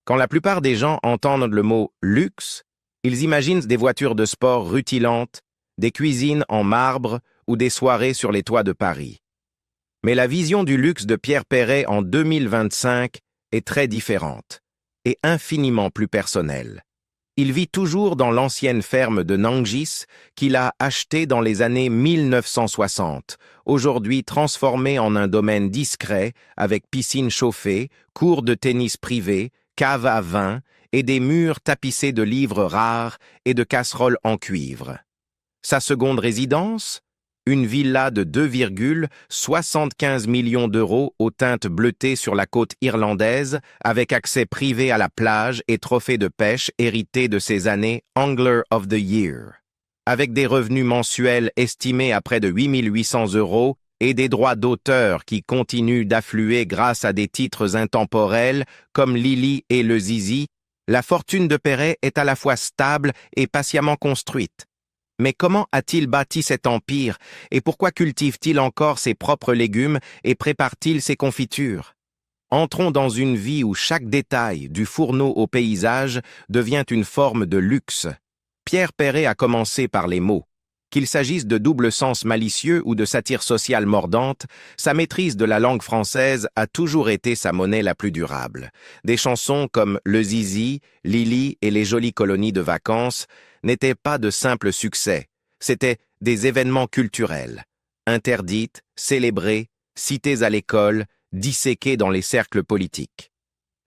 Quand la plupart des gens entendent le mot « luxe », ils imaginent des voitures de sport rutilantes, des cuisines en marbre ou des soirées sur les toits de Paris. Mais la vision du luxe de Pierre Perret en 2025 est très différente et infiniment plus personnelle. Il vit toujours dans l'ancienne ferme de Nangis qu'il a achetée dans les années 1960, aujourd'hui transformée en un domaine discret avec piscine chauffée, cours de tennis privé, cave à vin et des murs tapissés de livres rares et de casseroles en cuivre. Sa seconde résidence? Une villa de 2,75 millions d'euros aux teintes bleutées sur la côte irlandaise, avec accès privé à la plage et trophée de pêche hérité de ses années Angler of the Year. Avec des revenus mensuels estimés à près de 8 800 euros et des droits d'auteur qui continuent d'affluer grâce à des titres intemporels comme Lily et le Zizi, la fortune de Perret est à la fois stable et patiemment construite. Mais comment a-t-il bâti cet empire et pourquoi cultive-t-il encore ses propres légumes et prépare-t-il ses confitures? Entrons dans une vie où chaque détail, du fourneau au paysage, devient une forme de luxe. Pierre Perret a commencé par les mots. Qu'il s'agisse de double sens malicieux ou de satire sociale mordante, sa maîtrise de la langue française a toujours été sa monnaie la plus durable. Des chansons comme Le Zizi, Lily et les jolies colonies de vacances n'étaient pas de simples succès, c'étaient des événements culturels, interdites, célébrées, cités à l'école, disséquées dans les cercles politiques.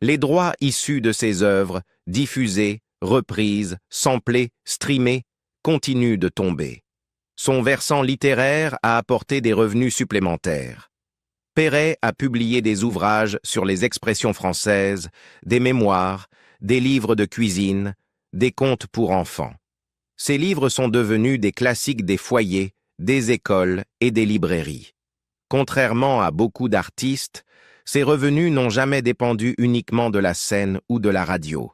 Les droits issus de ces œuvres, diffusées, reprises, samplées, streamées, continuent de tomber. Son versant littéraire a apporté des revenus supplémentaires. Perret a publié des ouvrages sur les expressions françaises, des mémoires, des livres de cuisine, des contes pour enfants. Ces livres sont devenus des classiques des foyers, des écoles et des librairies. Contrairement à beaucoup d'artistes, ses revenus n'ont jamais dépendu uniquement de la scène ou de la radio.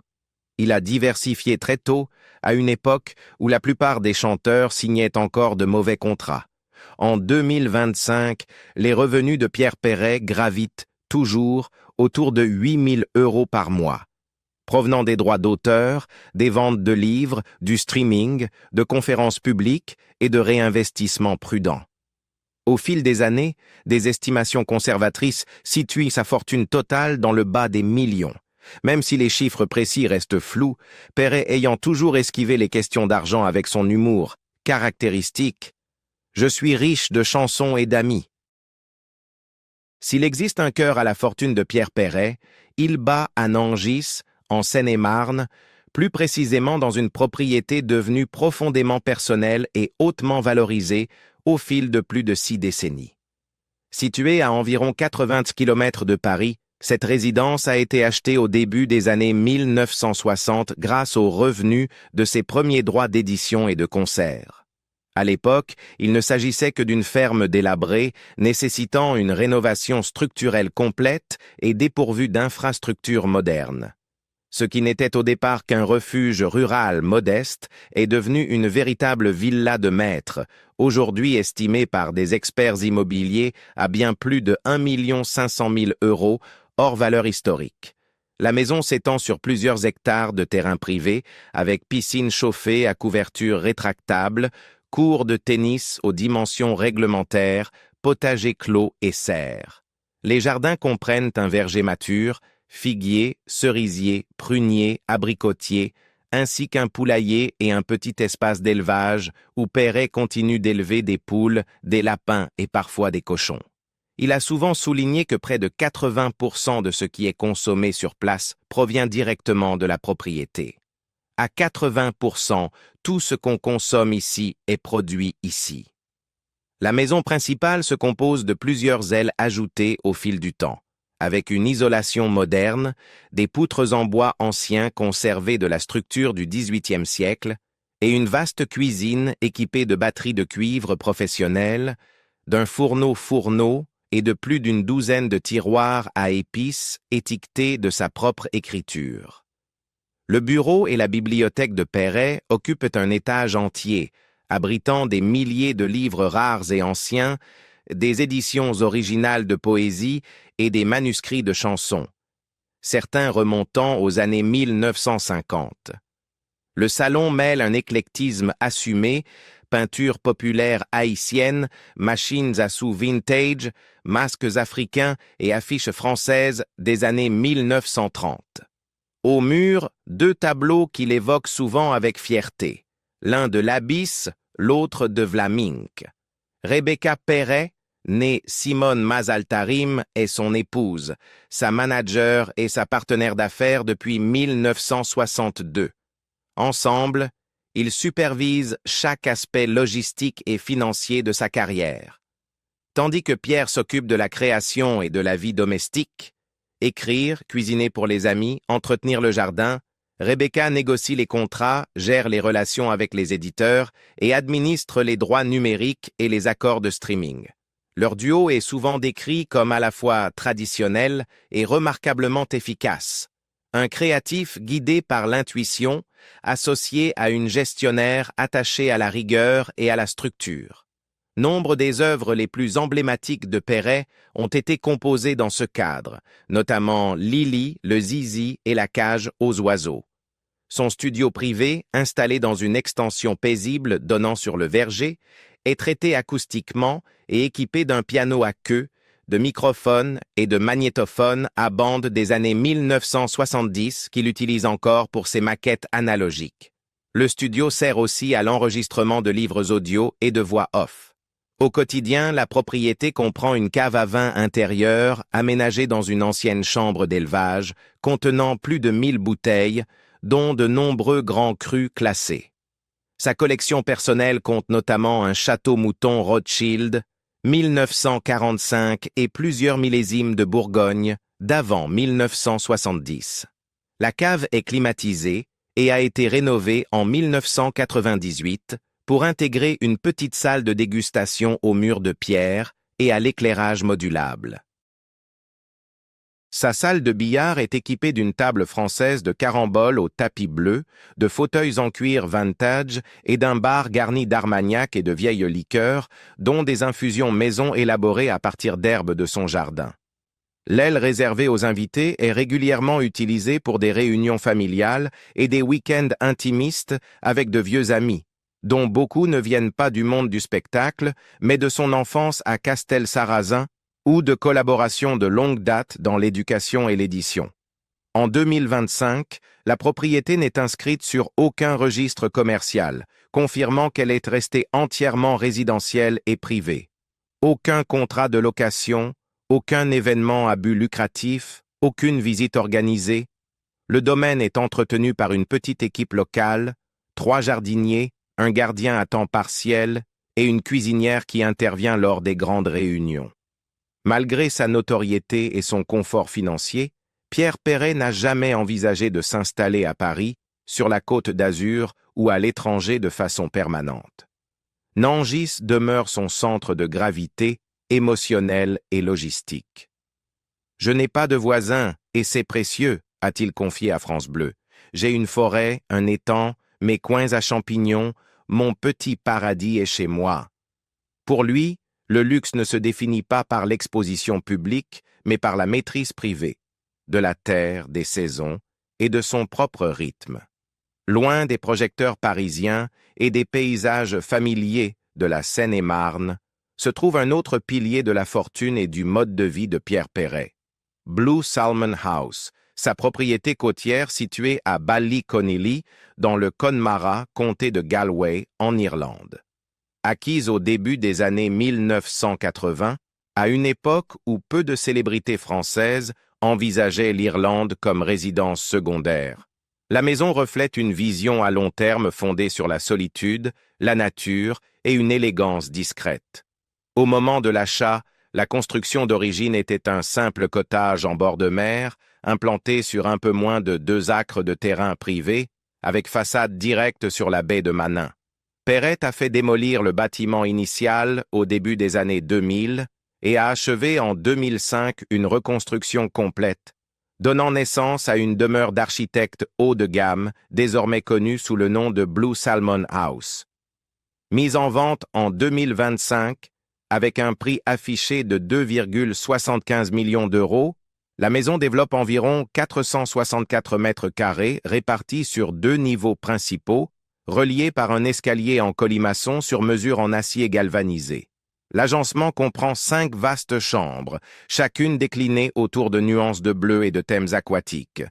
Il a diversifié très tôt, à une époque où la plupart des chanteurs signaient encore de mauvais contrats. En 2025, les revenus de Pierre Perret gravitent toujours autour de 8 000 euros par mois, provenant des droits d'auteur, des ventes de livres, du streaming, de conférences publiques et de réinvestissements prudents. Au fil des années, des estimations conservatrices situent sa fortune totale dans le bas des millions. Même si les chiffres précis restent flous, Perret ayant toujours esquivé les questions d'argent avec son humour caractéristique, « Je suis riche de chansons et d'amis ». S'il existe un cœur à la fortune de Pierre Perret, il bat à Nangis, en Seine-et-Marne, plus précisément dans une propriété devenue profondément personnelle et hautement valorisée au fil de plus de 6 décennies. Située à environ 80 km de Paris, cette résidence a été achetée au début des années 1960 grâce aux revenus de ses premiers droits d'édition et de concert. À l'époque, il ne s'agissait que d'une ferme délabrée, nécessitant une rénovation structurelle complète et dépourvue d'infrastructures modernes. Ce qui n'était au départ qu'un refuge rural modeste est devenu une véritable villa de maître, aujourd'hui estimée par des experts immobiliers à bien plus de 1 500 000 euros, hors valeur historique. La maison s'étend sur plusieurs hectares de terrain privé, avec piscine chauffée à couverture rétractable, cours de tennis aux dimensions réglementaires, potager clos et serre. Les jardins comprennent un verger mature, figuier, cerisier, prunier, abricotier, ainsi qu'un poulailler et un petit espace d'élevage où Perret continue d'élever des poules, des lapins et parfois des cochons. Il a souvent souligné que près de 80% de ce qui est consommé sur place provient directement de la propriété. À 80%, tout ce qu'on consomme ici est produit ici. La maison principale se compose de plusieurs ailes ajoutées au fil du temps, avec une isolation moderne, des poutres en bois anciens conservées de la structure du XVIIIe siècle et une vaste cuisine équipée de batteries de cuivre professionnelles, d'un fourneau et de plus d'une douzaine de tiroirs à épices étiquetés de sa propre écriture. Le bureau et la bibliothèque de Perret occupent un étage entier, abritant des milliers de livres rares et anciens, des éditions originales de poésie et des manuscrits de chansons. certains remontant aux années 1950. Le salon mêle un éclectisme assumé, peintures populaires haïtiennes, machines à sous vintage, masques africains et affiches françaises des années 1930. Au mur, deux tableaux qui l'évoquent souvent avec fierté, l'un de l'Abysse, l'autre de Vlaminck. Rebecca Perret, née Simone Mazaltarim, est son épouse, sa manager et sa partenaire d'affaires depuis 1962. Ensemble, ils supervisent chaque aspect logistique et financier de sa carrière. Tandis que Pierre s'occupe de la création et de la vie domestique, écrire, cuisiner pour les amis, entretenir le jardin, Rebecca négocie les contrats, gère les relations avec les éditeurs et administre les droits numériques et les accords de streaming. Leur duo est souvent décrit comme à la fois traditionnel et remarquablement efficace. Un créatif guidé par l'intuition, associé à une gestionnaire attachée à la rigueur et à la structure. Nombre des œuvres les plus emblématiques de Perret ont été composées dans ce cadre, notamment Lily, le Zizi et la cage aux oiseaux. Son studio privé, installé dans une extension paisible donnant sur le verger, est traité acoustiquement et équipé d'un piano à queue, de microphones et de magnétophones à bande des années 1970 qu'il utilise encore pour ses maquettes analogiques. Le studio sert aussi à l'enregistrement de livres audio et de voix off. Au quotidien, la propriété comprend une cave à vin intérieure aménagée dans une ancienne chambre d'élevage contenant plus de 1000 bouteilles, dont de nombreux grands crus classés. Sa collection personnelle compte notamment un château mouton Rothschild, 1945 et plusieurs millésimes de Bourgogne d'avant 1970. La cave est climatisée et a été rénovée en 1998 pour intégrer une petite salle de dégustation aux murs de pierre et à l'éclairage modulable. Sa salle de billard est équipée d'une table française de caramboles au tapis bleu, de fauteuils en cuir vintage et d'un bar garni d'armagnac et de vieilles liqueurs, dont des infusions maison élaborées à partir d'herbes de son jardin. L'aile réservée aux invités est régulièrement utilisée pour des réunions familiales et des week-ends intimistes avec de vieux amis, dont beaucoup ne viennent pas du monde du spectacle, mais de son enfance à Castelsarrasin, ou de collaborations de longue date dans l'éducation et l'édition. En 2025, la propriété n'est inscrite sur aucun registre commercial, confirmant qu'elle est restée entièrement résidentielle et privée. Aucun contrat de location, aucun événement à but lucratif, aucune visite organisée. Le domaine est entretenu par une petite équipe locale, 3 jardiniers, un gardien à temps partiel et une cuisinière qui intervient lors des grandes réunions. Malgré sa notoriété et son confort financier, Pierre Perret n'a jamais envisagé de s'installer à Paris, sur la Côte d'Azur ou à l'étranger de façon permanente. Nangis demeure son centre de gravité émotionnelle et logistique. « Je n'ai pas de voisins, et c'est précieux », a-t-il confié à France Bleu. « J'ai une forêt, un étang, mes coins à champignons, mon petit paradis est chez moi. » Pour lui, le luxe ne se définit pas par l'exposition publique, mais par la maîtrise privée, de la terre, des saisons et de son propre rythme. Loin des projecteurs parisiens et des paysages familiers de la Seine-et-Marne, se trouve un autre pilier de la fortune et du mode de vie de Pierre Perret. Blue Salmon House, sa propriété côtière située à Ballyconneely, dans le Connemara, comté de Galway, en Irlande. Acquise au début des années 1980, à une époque où peu de célébrités françaises envisageaient l'Irlande comme résidence secondaire. La maison reflète une vision à long terme fondée sur la solitude, la nature et une élégance discrète. Au moment de l'achat, la construction d'origine était un simple cottage en bord de mer, implanté sur un peu moins de 2 acres de terrain privé, avec façade directe sur la baie de Manin. Perret a fait démolir le bâtiment initial au début des années 2000 et a achevé en 2005 une reconstruction complète, donnant naissance à une demeure d'architecte haut de gamme, désormais connue sous le nom de Blue Salmon House. Mise en vente en 2025, avec un prix affiché de 2,75 millions d'euros, La maison développe environ 464 mètres carrés répartis sur 2 niveaux principaux, reliés par un escalier en colimaçon sur mesure en acier galvanisé. L'agencement comprend 5 vastes chambres, chacune déclinée autour de nuances de bleu et de thèmes aquatiques,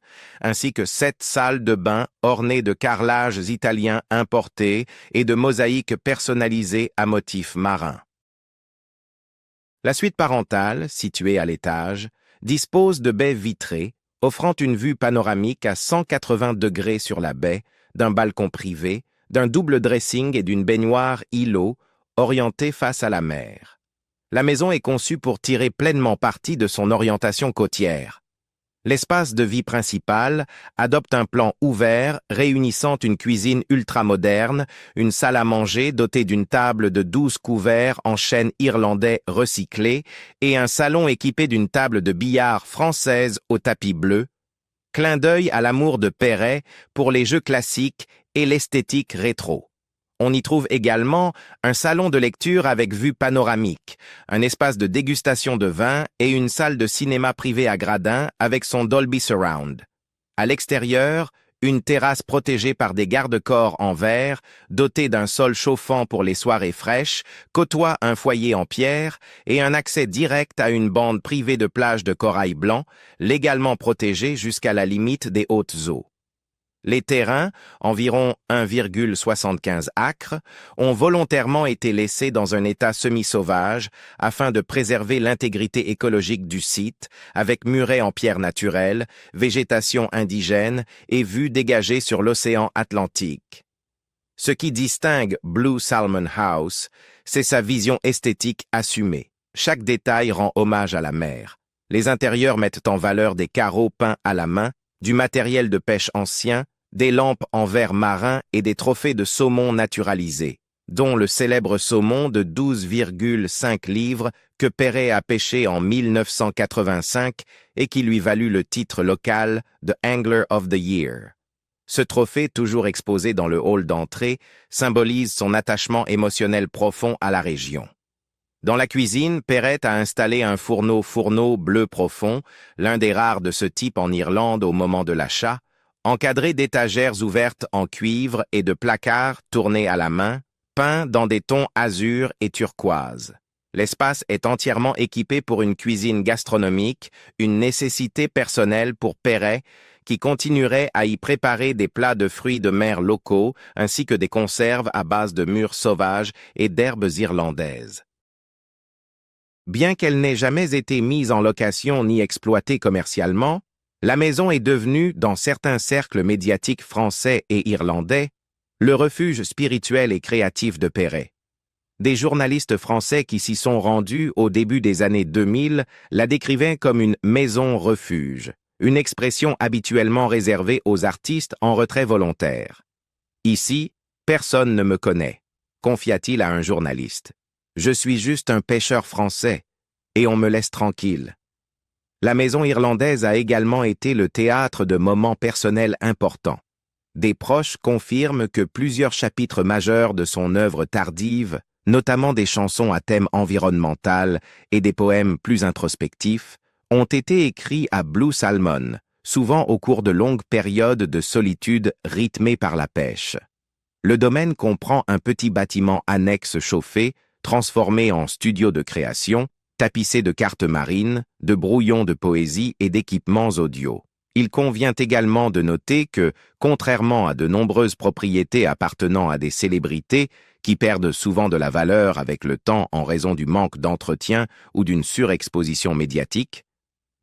ainsi que 7 salles de bain ornées de carrelages italiens importés et de mosaïques personnalisées à motifs marins. La suite parentale, située à l'étage, dispose de baies vitrées, offrant une vue panoramique à 180 degrés sur la baie, d'un balcon privé, d'un double dressing et d'une baignoire îlot, orientée face à la mer. La maison est conçue pour tirer pleinement parti de son orientation côtière. L'espace de vie principal adopte un plan ouvert réunissant une cuisine ultramoderne, une salle à manger dotée d'une table de 12 couverts en chêne irlandais recyclé et un salon équipé d'une table de billard française au tapis bleu, clin d'œil à l'amour de Perret pour les jeux classiques et l'esthétique rétro. On y trouve également un salon de lecture avec vue panoramique, un espace de dégustation de vin et une salle de cinéma privée à gradins avec son Dolby Surround. À l'extérieur, une terrasse protégée par des garde-corps en verre, dotée d'un sol chauffant pour les soirées fraîches, côtoie un foyer en pierre et un accès direct à une bande privée de plage de corail blanc, légalement protégée jusqu'à la limite des hautes eaux. Les terrains, environ 1,75 acres, ont volontairement été laissés dans un état semi-sauvage afin de préserver l'intégrité écologique du site, avec murets en pierre naturelle, végétation indigène et vue dégagée sur l'océan Atlantique. Ce qui distingue Blue Salmon House, c'est sa vision esthétique assumée. Chaque détail rend hommage à la mer. Les intérieurs mettent en valeur des carreaux peints à la main, du matériel de pêche ancien, des lampes en verre marin et des trophées de saumon naturalisés, dont le célèbre saumon de 12,5 livres que Perret a pêché en 1985 et qui lui valut le titre local de Angler of the Year. Ce trophée, toujours exposé dans le hall d'entrée, symbolise son attachement émotionnel profond à la région. Dans la cuisine, Perret a installé un fourneau bleu profond, l'un des rares de ce type en Irlande au moment de l'achat, encadré d'étagères ouvertes en cuivre et de placards tournés à la main, peints dans des tons azur et turquoise. L'espace est entièrement équipé pour une cuisine gastronomique, une nécessité personnelle pour Perret, qui continuerait à y préparer des plats de fruits de mer locaux ainsi que des conserves à base de mûres sauvages et d'herbes irlandaises. Bien qu'elle n'ait jamais été mise en location ni exploitée commercialement, la maison est devenue, dans certains cercles médiatiques français et irlandais, le refuge spirituel et créatif de Perret. Des journalistes français qui s'y sont rendus au début des années 2000 la décrivaient comme une maison-refuge, une expression habituellement réservée aux artistes en retrait volontaire. « Ici, personne ne me connaît », confia-t-il à un journaliste. « Je suis juste un pêcheur français, et on me laisse tranquille. » La maison irlandaise a également été le théâtre de moments personnels importants. Des proches confirment que plusieurs chapitres majeurs de son œuvre tardive, notamment des chansons à thème environnemental et des poèmes plus introspectifs, ont été écrits à Blue Salmon, souvent au cours de longues périodes de solitude rythmées par la pêche. Le domaine comprend un petit bâtiment annexe chauffé, transformé en studio de création, tapissé de cartes marines, de brouillons de poésie et d'équipements audio. Il convient également de noter que, contrairement à de nombreuses propriétés appartenant à des célébrités qui perdent souvent de la valeur avec le temps en raison du manque d'entretien ou d'une surexposition médiatique,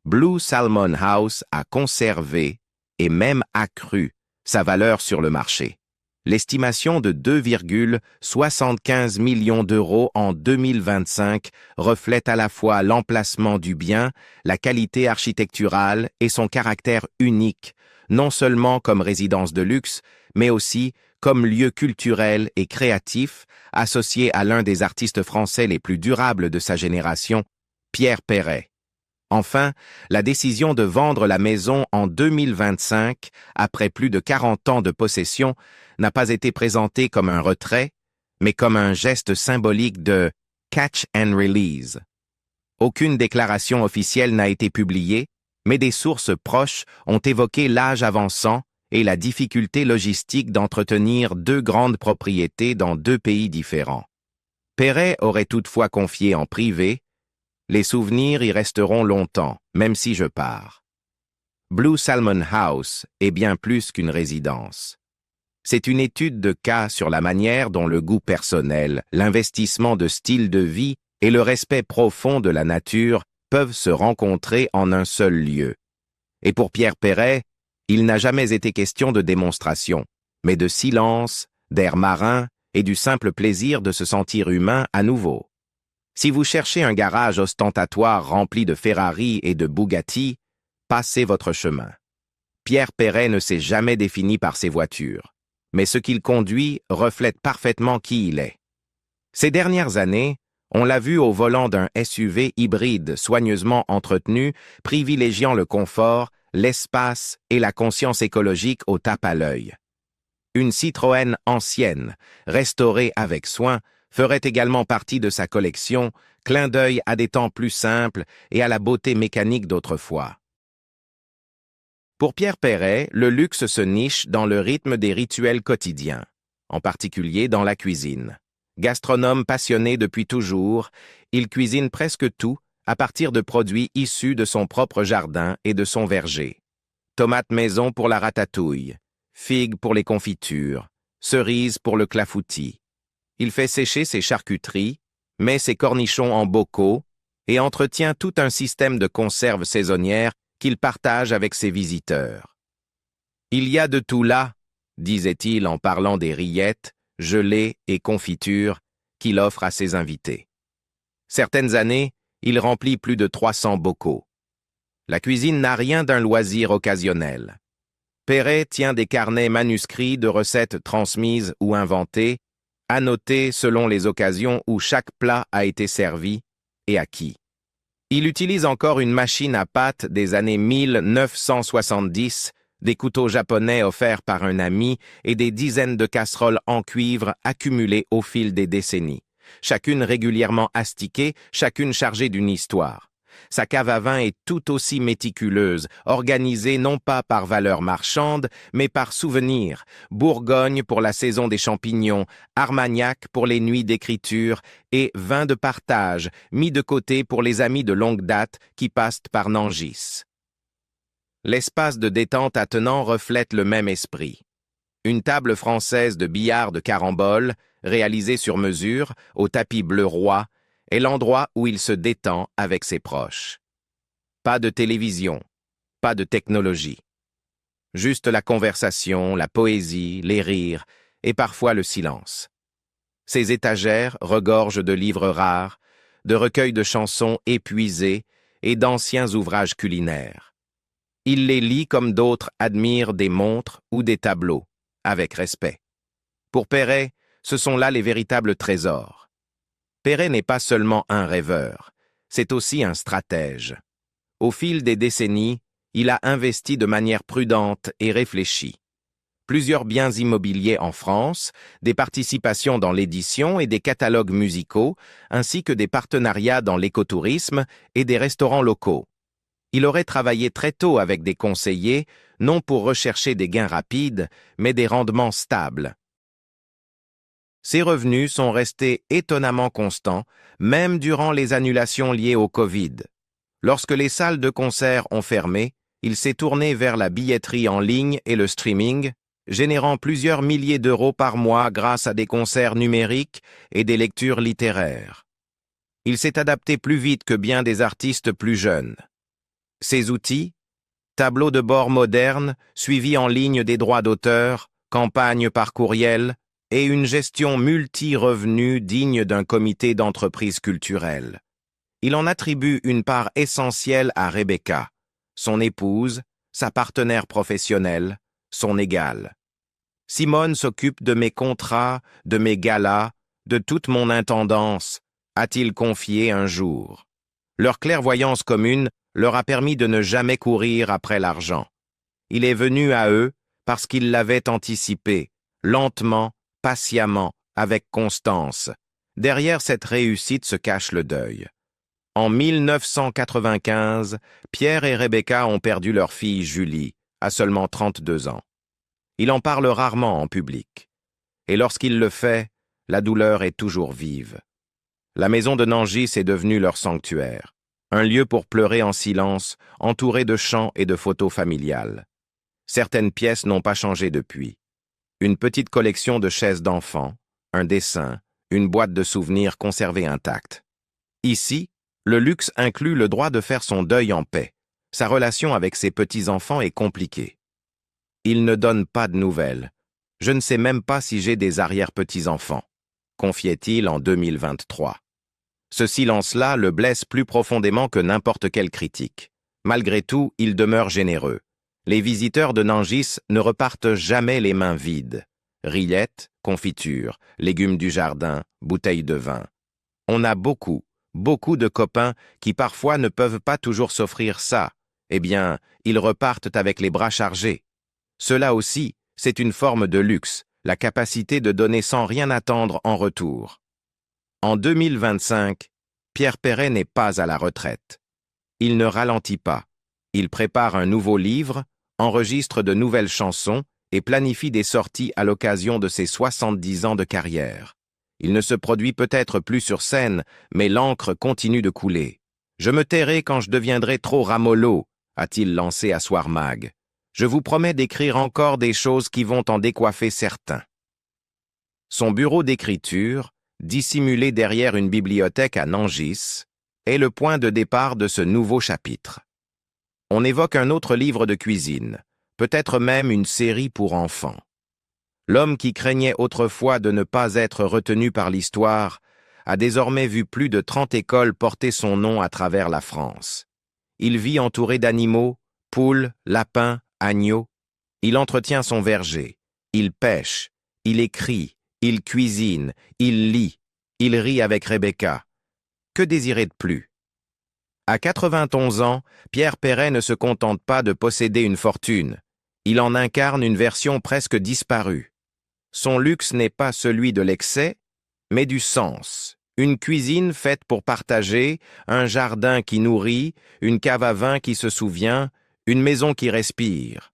Blue Salmon House a conservé et même accru sa valeur sur le marché. L'estimation de 2,75 millions d'euros en 2025 reflète à la fois l'emplacement du bien, la qualité architecturale et son caractère unique, non seulement comme résidence de luxe, mais aussi comme lieu culturel et créatif associé à l'un des artistes français les plus durables de sa génération, Pierre Perret. Enfin, la décision de vendre la maison en 2025, après plus de 40 ans de possession, n'a pas été présentée comme un retrait, mais comme un geste symbolique de « catch and release ». Aucune déclaration officielle n'a été publiée, Mais des sources proches ont évoqué l'âge avançant et la difficulté logistique d'entretenir deux grandes propriétés dans deux pays différents. Perret aurait toutefois confié en privé: les souvenirs y resteront longtemps, même si je pars. Blue Salmon House est bien plus qu'une résidence. C'est une étude de cas sur la manière dont le goût personnel, l'investissement de style de vie et le respect profond de la nature peuvent se rencontrer en un seul lieu. Et pour Pierre Perret, il n'a jamais été question de démonstration, mais de silence, d'air marin et du simple plaisir de se sentir humain à nouveau. Si vous cherchez un garage ostentatoire rempli de Ferrari et de Bugatti, passez votre chemin. Pierre Perret ne s'est jamais défini par ses voitures, mais ce qu'il conduit reflète parfaitement qui il est. Ces dernières années, on l'a vu au volant d'un SUV hybride soigneusement entretenu, privilégiant le confort, l'espace et la conscience écologique au tape à l'œil. Une Citroën ancienne, restaurée avec soin, ferait également partie de sa collection, clin d'œil à des temps plus simples et à la beauté mécanique d'autrefois. Pour Pierre Perret, le luxe se niche dans le rythme des rituels quotidiens, en particulier dans la cuisine. Gastronome passionné depuis toujours, il cuisine presque tout à partir de produits issus de son propre jardin et de son verger. Tomates maison pour la ratatouille, figues pour les confitures, cerises pour le clafoutis. Il fait sécher ses charcuteries, met ses cornichons en bocaux et entretient tout un système de conserve saisonnières qu'il partage avec ses visiteurs. Il y a de tout là, disait-il en parlant des rillettes, gelées et confitures qu'il offre à ses invités. Certaines années, il remplit plus de 300 bocaux. La cuisine n'a rien d'un loisir occasionnel. Perret tient des carnets manuscrits de recettes transmises ou inventées, annotés selon les occasions où chaque plat a été servi et à qui. Il utilise encore une machine à pâte des années 1970, des couteaux japonais offerts par un ami et des dizaines de casseroles en cuivre accumulées au fil des décennies, chacune régulièrement astiquée, chacune chargée d'une histoire. Sa cave à vin est tout aussi méticuleuse, organisée non pas par valeur marchande, mais par souvenir. Bourgogne pour la saison des champignons, Armagnac pour les nuits d'écriture et vin de partage, mis de côté pour les amis de longue date qui passent par Nangis. L'espace de détente attenant reflète le même esprit. Une table française de billard de carambole, réalisée sur mesure, au tapis bleu roi, est l'endroit où il se détend avec ses proches. Pas de télévision, pas de technologie. Juste la conversation, la poésie, les rires et parfois le silence. Ses étagères regorgent de livres rares, de recueils de chansons épuisés et d'anciens ouvrages culinaires. Il les lit comme d'autres admirent des montres ou des tableaux, avec respect. Pour Perret, ce sont là les véritables trésors. Perret n'est pas seulement un rêveur, c'est aussi un stratège. Au fil des décennies, il a investi de manière prudente et réfléchie. Plusieurs biens immobiliers en France, des participations dans l'édition et des catalogues musicaux, ainsi que des partenariats dans l'écotourisme et des restaurants locaux. Il aurait travaillé très tôt avec des conseillers, non pour rechercher des gains rapides, mais des rendements stables. Ses revenus sont restés étonnamment constants, même durant les annulations liées au Covid. Lorsque les salles de concert ont fermé, il s'est tourné vers la billetterie en ligne et le streaming, générant plusieurs milliers d'euros par mois grâce à des concerts numériques et des lectures littéraires. Il s'est adapté plus vite que bien des artistes plus jeunes. Ses outils, tableaux de bord modernes, suivi en ligne des droits d'auteur, campagne par courriel, et une gestion multi-revenus digne d'un comité d'entreprise culturelle. Il en attribue une part essentielle à Rebecca, son épouse, sa partenaire professionnelle, son égale. Simone s'occupe de mes contrats, de mes galas, de toute mon intendance, a-t-il confié un jour. Leur clairvoyance commune leur a permis de ne jamais courir après l'argent. Il est venu à eux parce qu'ils l'avaient anticipé, lentement, patiemment, avec constance. Derrière cette réussite se cache le deuil. En 1995, Pierre et Rebecca ont perdu leur fille Julie, à seulement 32 ans. Il en parle rarement en public. Et lorsqu'il le fait, la douleur est toujours vive. La maison de Nangis est devenue leur sanctuaire, un lieu pour pleurer en silence, entouré de chants et de photos familiales. Certaines pièces n'ont pas changé depuis. Une petite collection de chaises d'enfants, un dessin, une boîte de souvenirs conservée intacte. Ici, le luxe inclut le droit de faire son deuil en paix. Sa relation avec ses petits-enfants est compliquée. Il ne donne pas de nouvelles. Je ne sais même pas si j'ai des arrière-petits-enfants, confiait-il en 2023. Ce silence-là le blesse plus profondément que n'importe quelle critique. Malgré tout, il demeure généreux. Les visiteurs de Nangis ne repartent jamais les mains vides. Rillettes, confitures, légumes du jardin, bouteilles de vin. On a beaucoup de copains qui parfois ne peuvent pas toujours s'offrir ça. Eh bien, ils repartent avec les bras chargés. Cela aussi, c'est une forme de luxe, la capacité de donner sans rien attendre en retour. En 2025, Pierre Perret n'est pas à la retraite. Il ne ralentit pas. Il prépare un nouveau livre, enregistre de nouvelles chansons et planifie des sorties à l'occasion de ses 70 ans de carrière. Il ne se produit peut-être plus sur scène, mais l'encre continue de couler. « Je me tairai quand je deviendrai trop ramollo », a-t-il lancé à Soir Mag. « Je vous promets d'écrire encore des choses qui vont en décoiffer certains. » Son bureau d'écriture, dissimulé derrière une bibliothèque à Nangis, est le point de départ de ce nouveau chapitre. On évoque un autre livre de cuisine, peut-être même une série pour enfants. L'homme qui craignait autrefois de ne pas être retenu par l'histoire a désormais vu plus de 30 écoles porter son nom à travers la France. Il vit entouré d'animaux, poules, lapins, agneaux. Il entretient son verger, il pêche, il écrit, il cuisine, il lit, il rit avec Rebecca. Que désirer de plus? À 91 ans, Pierre Perret ne se contente pas de posséder une fortune. Il en incarne une version presque disparue. Son luxe n'est pas celui de l'excès, mais du sens. Une cuisine faite pour partager, un jardin qui nourrit, une cave à vin qui se souvient, une maison qui respire.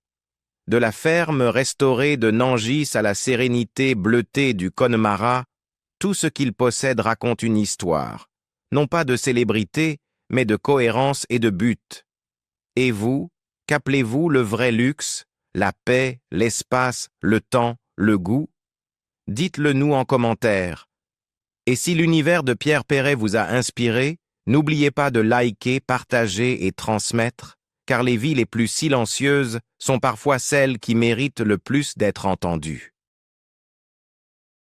De la ferme restaurée de Nangis à la sérénité bleutée du Connemara, tout ce qu'il possède raconte une histoire, non pas de célébrité, mais de cohérence et de but. Et vous, qu'appelez-vous le vrai luxe, la paix, l'espace, le temps, le goût? Dites-le nous en commentaire. Et si l'univers de Pierre Perret vous a inspiré, n'oubliez pas de liker, partager et transmettre, car les vies les plus silencieuses sont parfois celles qui méritent le plus d'être entendues.